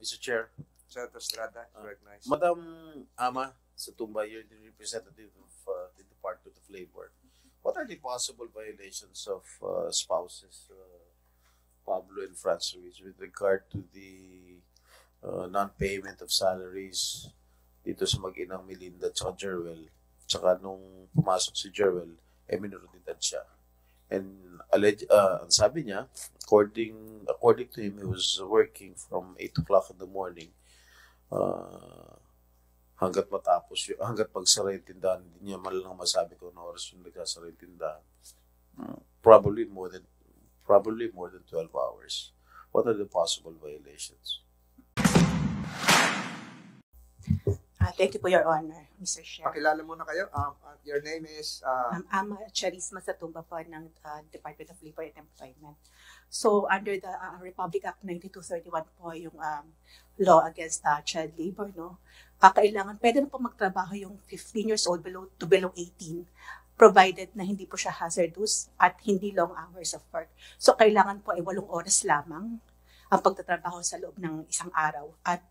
Mr. Chair. Senator Estrada, recognized. Madam Ama Satumba, you're the representative of the Department of Labor. What are the possible violations of spouses, Pablo and Franz Ruiz, with regard to the non-payment of salaries dito sa mag-inang Melinda at Jerwel? Tsaka nung pumasok si Jerwel, minor de edad siya. And sabi niya, according to him, he was working from 8 o'clock in the morning hanggat magsara yung tindahan. Hindi niya man lang masabi kung ano oras yung nagsasara yung tindahan. Probably more than 12 hours. What are the possible violations? Thank you for your honor, Mr. Chair. Pakilala muna kayo. Your name is? Ama Charisma Satumba po ng Department of Labor and Employment. So, under the Republic Act 9231 po yung law against child labor, no? Pwede na po magtrabaho yung 15 years old below 18, provided na hindi po siya hazardous at hindi long hours of work. So, kailangan po ay 8 oras lamang ang pagtatrabaho sa loob ng isang araw at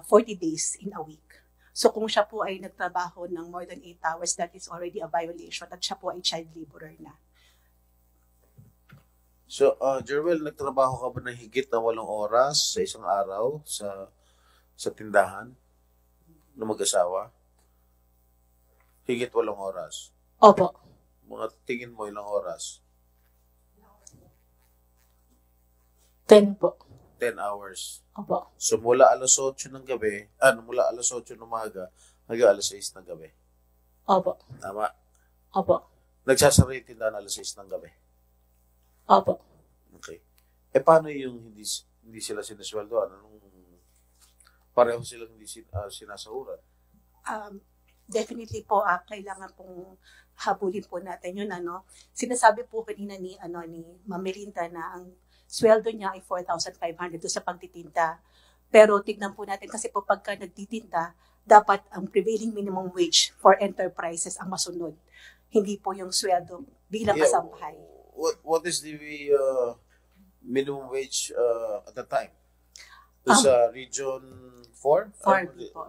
40 days in a week. So kung siya po ay nagtrabaho ng more than 8 hours, that is already a violation at siya po ay child laborer na. So, Jerwel, nagtrabaho ka ba ng higit na 8 oras sa isang araw sa tindahan ng mag-asawa? Higit 8 oras? Opo. Mga tingin mo ilang oras? 10 po. 10 hours. Opo. So mula alas 8 ng gabi, mula alas 8 ng umaga hanggang alas 6 ng gabi. Opo. Tama? Opo. Nagsasara yung tindahan alas 6 ng gabi. Opo. Okay. Paano yung hindi sila sinasweldoan? Pareho silang hindi sinasahuran? Definitely po, kailangan pong habulin po natin yun. Sinasabi po kanina ni Ma'am Melinda na ang sweldo niya ay 4,500 sa pagtitinda. Pero tignan po natin kasi po pagka nagtitinda, dapat ang prevailing minimum wage for enterprises ang masunod. Hindi po yung sweldo bilang kasambahay. What is the minimum wage at the time? Sa Region 4?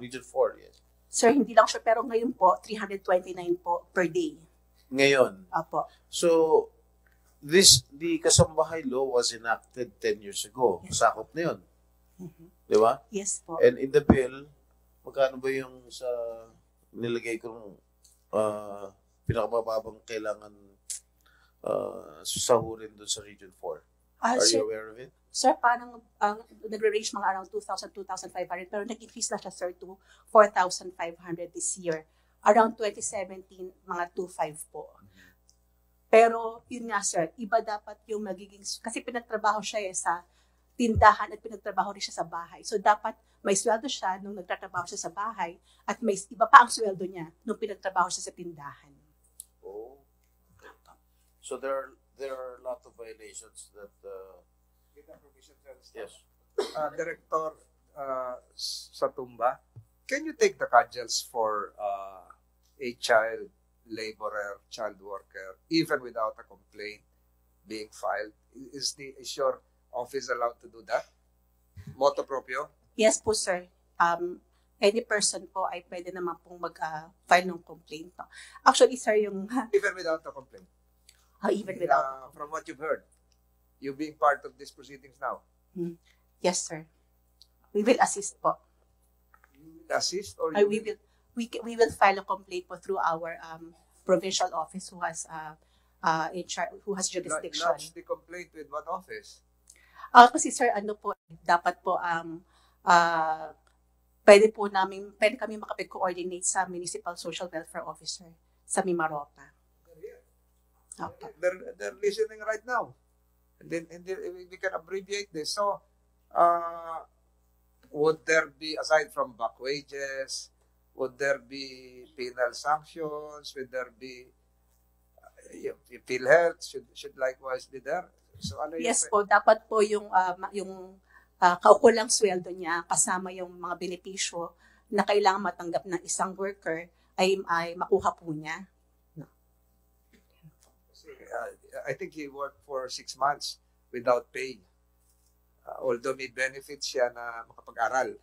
Region 4, yes. Sir, hindi lang sure, pero ngayon po, 329 po per day. Ngayon? Apo. So, the Kasambahay law was enacted 10 years ago. Yes. Sakop na yun. Mm-hmm. Di ba? Yes po. And in the bill, magkano ba yung sa nilagay kong pinakamababang kailangan sahurin doon sa Region 4? Are you aware of it? Sir, parang nagre-range mga around 2,000, 2,500, pero nag-increase na siya, sir, to 4,500 this year. Around 2017, mga 2,500 po. Pero, yun nga, sir, iba dapat yung magiging, kasi pinagtrabaho siya sa tindahan at pinagtrabaho rin siya sa bahay. So, dapat may sweldo siya nung nagtatrabaho siya sa bahay at may iba pa ang sweldo niya nung pinagtrabaho siya sa tindahan. Oh. So, there are a lot of violations that... Yes. Director Satumba, can you take the cudgels for a child laborer, child worker, even without a complaint being filed? Is your office allowed to do that? Motu proprio? Yes po, sir. Any person po ay pwede naman pong mag-file ng complaint. No? Actually, sir, yung... Even without a complaint? Even without... From what you've heard, you being part of these proceedings now? Yes, sir. We will assist po. You will assist? Or we will file a complaint po through our provincial office who has who has jurisdiction. Lodge the complaint with what office? Kasi sir, dapat po pwede kami makapag-coordinate sa Municipal Social Welfare Officer sa Mimaropa. Okay. They're listening right now. And then we can abbreviate this. So, would there be, aside from back wages, would there be penal sanctions? Would there be PhilHealth should likewise be there? So, yes po, dapat po yung kaukulang sweldo niya kasama yung mga benepisyo na kailangan matanggap ng isang worker ay makuha po niya. I think he worked for 6 months without pay. although may benefits siya na makapag-aral